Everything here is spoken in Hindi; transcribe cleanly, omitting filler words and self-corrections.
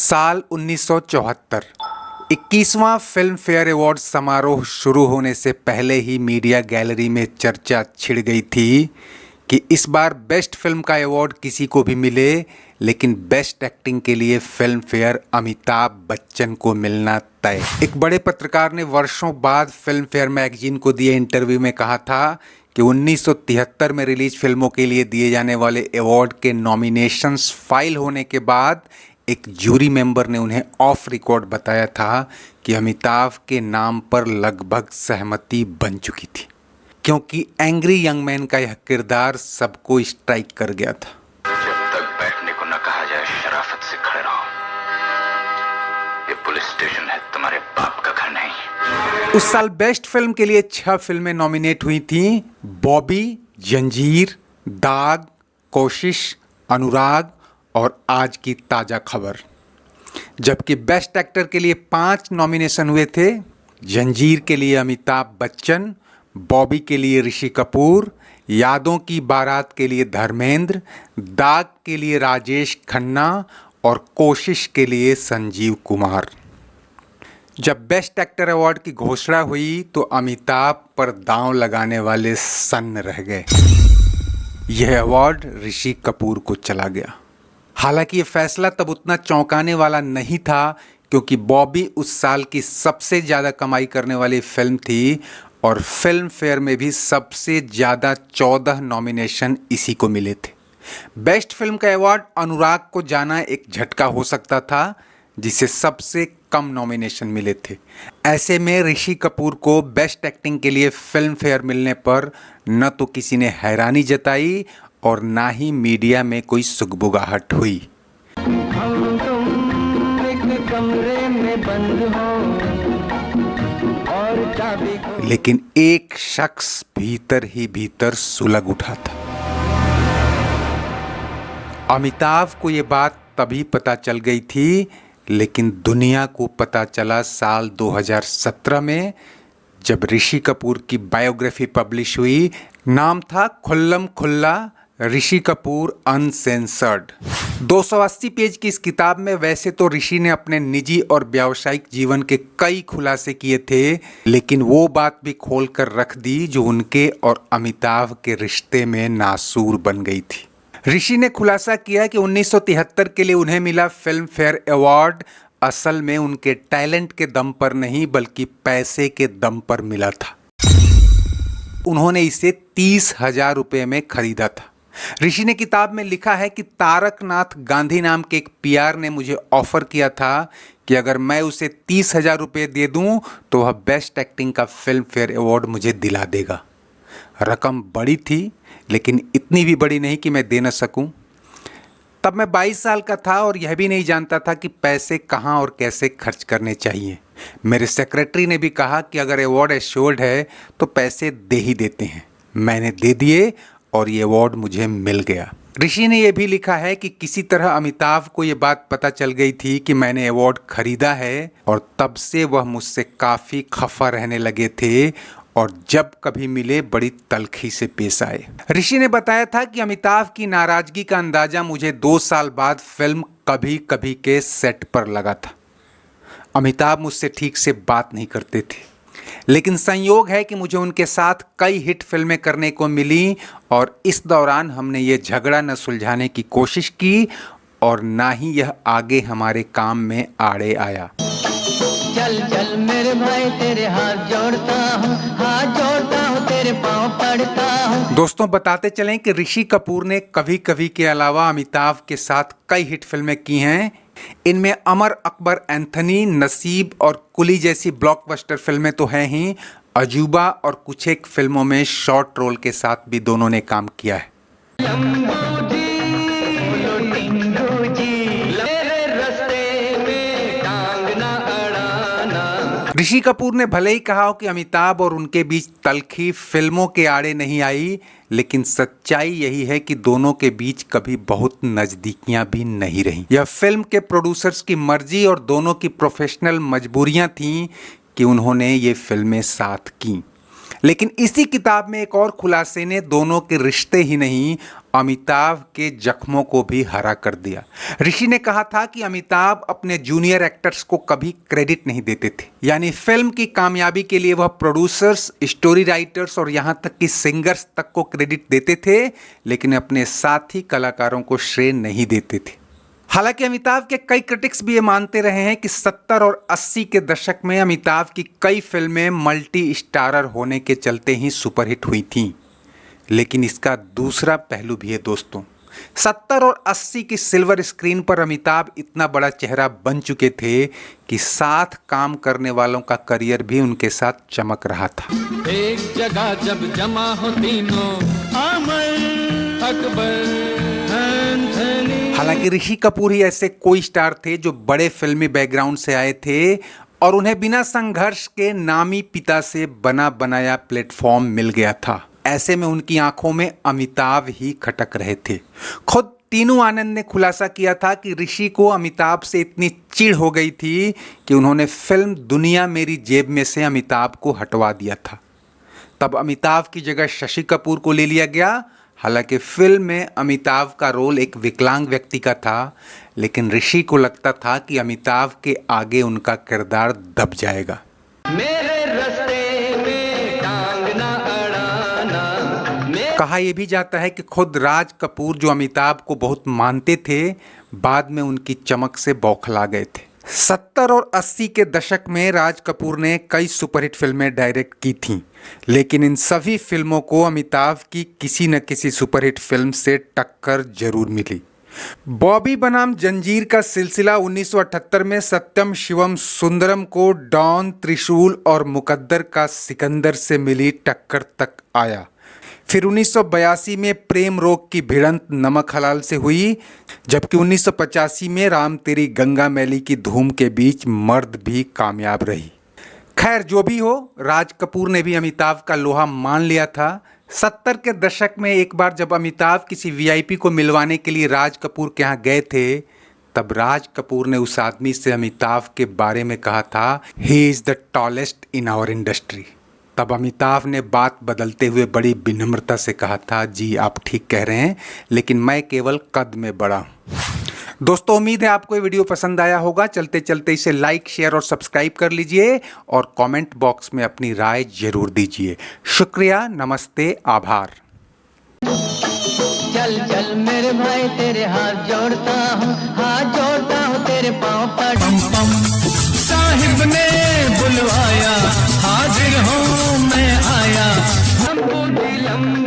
साल 1974 21वां फिल्म फेयर अवार्ड समारोह शुरू होने से पहले ही मीडिया गैलरी में चर्चा छिड़ गई थी कि इस बार बेस्ट फिल्म का अवार्ड किसी को भी मिले, लेकिन बेस्ट एक्टिंग के लिए फिल्म फेयर अमिताभ बच्चन को मिलना तय। एक बड़े पत्रकार ने वर्षों बाद फिल्म फेयर मैगजीन को दिए इंटरव्यू में कहा था कि 1973 में रिलीज फिल्मों के लिए दिए जाने वाले अवार्ड के नॉमिनेशंस फाइल होने के बाद एक जूरी मेंबर ने उन्हें ऑफ रिकॉर्ड बताया था कि अमिताभ के नाम पर लगभग सहमति बन चुकी थी, क्योंकि एंग्री यंग मैन का यह किरदार सबको स्ट्राइक कर गया था। जब तक बैठने को न कहा जाए शराफत से खड़े रहो। ये पुलिस स्टेशन है, तुम्हारे बाप का घर नहीं। उस साल बेस्ट फिल्म के लिए 6 फिल्में नॉमिनेट हुई थीं: बॉबी, जंजीर, दाग, कोशिश, अनुराग और आज की ताजा खबर। जबकि बेस्ट एक्टर के लिए 5 नॉमिनेशन हुए थे: जंजीर के लिए अमिताभ बच्चन, बॉबी के लिए ऋषि कपूर, यादों की बारात के लिए धर्मेंद्र, दाग के लिए राजेश खन्ना और कोशिश के लिए संजीव कुमार। जब बेस्ट एक्टर अवार्ड की घोषणा हुई तो अमिताभ पर दांव लगाने वाले सन्न रह गए। यह अवार्ड ऋषि कपूर को चला गया। हालांकि ये फैसला तब उतना चौंकाने वाला नहीं था, क्योंकि बॉबी उस साल की सबसे ज़्यादा कमाई करने वाली फिल्म थी और फिल्म फेयर में भी सबसे ज़्यादा 14 नॉमिनेशन इसी को मिले थे। बेस्ट फिल्म का अवार्ड अनुराग को जाना एक झटका हो सकता था, जिसे सबसे कम नॉमिनेशन मिले थे। ऐसे में ऋषि कपूर को बेस्ट एक्टिंग के लिए फिल्म फेयर मिलने पर न तो किसी ने हैरानी जताई और ना ही मीडिया में कोई सुगबुगाहट हुई। हम तुम एक कमरे में बंद हो और चाबी। लेकिन एक शख्स भीतर ही भीतर सुलग उठा था। अमिताभ को ये बात तभी पता चल गई थी, लेकिन दुनिया को पता चला साल 2017 में, जब ऋषि कपूर की बायोग्राफी पब्लिश हुई। नाम था खुल्लम खुल्ला, ऋषि कपूर अनसेंसर्ड। 280 पेज की इस किताब में वैसे तो ऋषि ने अपने निजी और व्यावसायिक जीवन के कई खुलासे किए थे, लेकिन वो बात भी खोल कर रख दी जो उनके और अमिताभ के रिश्ते में नासूर बन गई थी। ऋषि ने खुलासा किया कि 1973 के लिए उन्हें मिला फिल्म फेयर अवार्ड असल में उनके टैलेंट के दम पर नहीं, बल्कि पैसे के दम पर मिला था। उन्होंने इसे 30,000 रुपये में खरीदा था। ऋषि ने किताब में लिखा है कि तारकनाथ गांधी नाम के एक पीआर ने मुझे ऑफर किया था कि अगर मैं उसे 30,000 रुपये दे दूं तो वह बेस्ट एक्टिंग का फिल्म फेयर अवार्ड मुझे दिला देगा। रकम बड़ी थी, लेकिन इतनी भी बड़ी नहीं कि मैं दे न सकूं। तब मैं 22 साल का था और यह भी नहीं जानता था कि पैसे कहां और कैसे खर्च करने चाहिए। मेरे सेक्रेटरी ने भी कहा कि अगर अवार्ड एश्योर्ड है तो पैसे दे ही देते हैं। मैंने दे दिए और ये अवार्ड मुझे मिल गया। ऋषि ने यह भी लिखा है कि किसी तरह अमिताभ को ये बात पता चल गई थी कि मैंने अवार्ड खरीदा है, और तब से वह मुझसे काफ़ी खफा रहने लगे थे और जब कभी मिले बड़ी तल्खी से पेश आए। ऋषि ने बताया था कि अमिताभ की नाराजगी का अंदाजा मुझे 2 साल बाद फिल्म कभी कभी के सेट पर लगा था। अमिताभ मुझसे ठीक से बात नहीं करते थे, लेकिन संयोग है कि मुझे उनके साथ कई हिट फिल्में करने को मिली और इस दौरान हमने ये झगड़ा न सुलझाने की कोशिश की और ना ही यह आगे हमारे काम में आड़े आया। चल चल मेरे भाई तेरे हाथ जोड़ता हूँ तेरे पाँव पड़ता हूँ। दोस्तों, बताते चलें कि ऋषि कपूर ने कभी कभी के अलावा अमिताभ के साथ कई हिट फिल्में की हैं। इनमें अमर अकबर एंथनी, नसीब और कुली जैसी ब्लॉकबस्टर फिल्में तो हैं ही, अजूबा और कुछ एक फिल्मों में शॉर्ट रोल के साथ भी दोनों ने काम किया है। ऋषि कपूर ने भले ही कहा हो कि अमिताभ और उनके बीच तल्खी फिल्मों के आड़े नहीं आई, लेकिन सच्चाई यही है कि दोनों के बीच कभी बहुत नज़दीकियां भी नहीं रहीं। यह फिल्म के प्रोड्यूसर्स की मर्जी और दोनों की प्रोफेशनल मजबूरियां थीं कि उन्होंने ये फिल्में साथ की। लेकिन इसी किताब में एक और खुलासे ने दोनों के रिश्ते ही नहीं, अमिताभ के जख्मों को भी हरा कर दिया। ऋषि ने कहा था कि अमिताभ अपने जूनियर एक्टर्स को कभी क्रेडिट नहीं देते थे, यानी फिल्म की कामयाबी के लिए वह प्रोड्यूसर्स, स्टोरी राइटर्स और यहाँ तक कि सिंगर्स तक को क्रेडिट देते थे, लेकिन अपने साथी कलाकारों को श्रेय नहीं देते थे। हालांकि अमिताभ के कई क्रिटिक्स भी ये मानते रहे हैं कि 70 और 80 के दशक में अमिताभ की कई फिल्में मल्टी स्टारर होने के चलते ही सुपरहिट हुई थीं। लेकिन इसका दूसरा पहलू भी है दोस्तों। 70 और 80 की सिल्वर स्क्रीन पर अमिताभ इतना बड़ा चेहरा बन चुके थे कि साथ काम करने वालों का करियर भी उनके साथ चमक रहा था। एक जगह जब जमा हो तीनों, आमर, अकबर, हालांकि ऋषि कपूर ही ऐसे कोई स्टार थे जो बड़े फिल्मी बैकग्राउंड से आए थे और उन्हें बिना संघर्ष के नामी पिता से बना बनाया प्लेटफॉर्म मिल गया था। ऐसे में उनकी आंखों में अमिताभ ही खटक रहे थे। खुद टीनू आनंद ने खुलासा किया था कि ऋषि को अमिताभ से इतनी चिढ़ हो गई थी कि उन्होंने फिल्म दुनिया मेरी जेब में से अमिताभ को हटवा दिया था। तब अमिताभ की जगह शशि कपूर को ले लिया गया। हालांकि फिल्म में अमिताभ का रोल एक विकलांग व्यक्ति का था, लेकिन ऋषि को लगता था कि अमिताभ के आगे उनका किरदार दब जाएगा। मेरे रास्ते में टांग ना अड़ाना। कहा यह भी जाता है कि खुद राज कपूर, जो अमिताभ को बहुत मानते थे, बाद में उनकी चमक से बौखला गए थे। 70 और 80 के दशक में राज कपूर ने कई सुपरहिट फिल्में डायरेक्ट की थीं, लेकिन इन सभी फिल्मों को अमिताभ की किसी न किसी सुपरहिट फिल्म से टक्कर जरूर मिली। बॉबी बनाम जंजीर का सिलसिला 1978 में सत्यम शिवम सुंदरम को डॉन, त्रिशूल और मुकद्दर का सिकंदर से मिली टक्कर तक आया। फिर 1982 में प्रेम रोग की भिड़ंत नमक हलाल से हुई, जबकि 1985 में राम तेरी गंगा मैली की धूम के बीच मर्द भी कामयाब रही। खैर जो भी हो, राज कपूर ने भी अमिताभ का लोहा मान लिया था। 70 के दशक में एक बार जब अमिताभ किसी वीआईपी को मिलवाने के लिए राज कपूर के यहाँ गए थे, तब राज कपूर ने उस आदमी से अमिताभ के बारे में कहा था, he is the tallest in our industry. तब अमिताभ ने बात बदलते हुए बड़ी विनम्रता से कहा था, जी आप ठीक कह रहे हैं, लेकिन मैं केवल कद में बड़ा हूँ। दोस्तों उम्मीद है आपको ये वीडियो पसंद आया होगा। चलते चलते इसे लाइक, शेयर और सब्सक्राइब कर लीजिए और कमेंट बॉक्स में अपनी राय जरूर दीजिए। शुक्रिया, नमस्ते, आभार। चल चल मेरे भाई तेरे हाथ जोड़ता हूँ तेरे पाँव पर। साहिब ने बुलवाया, हाजिर हूँ मैं आया। लंबू दी लंबू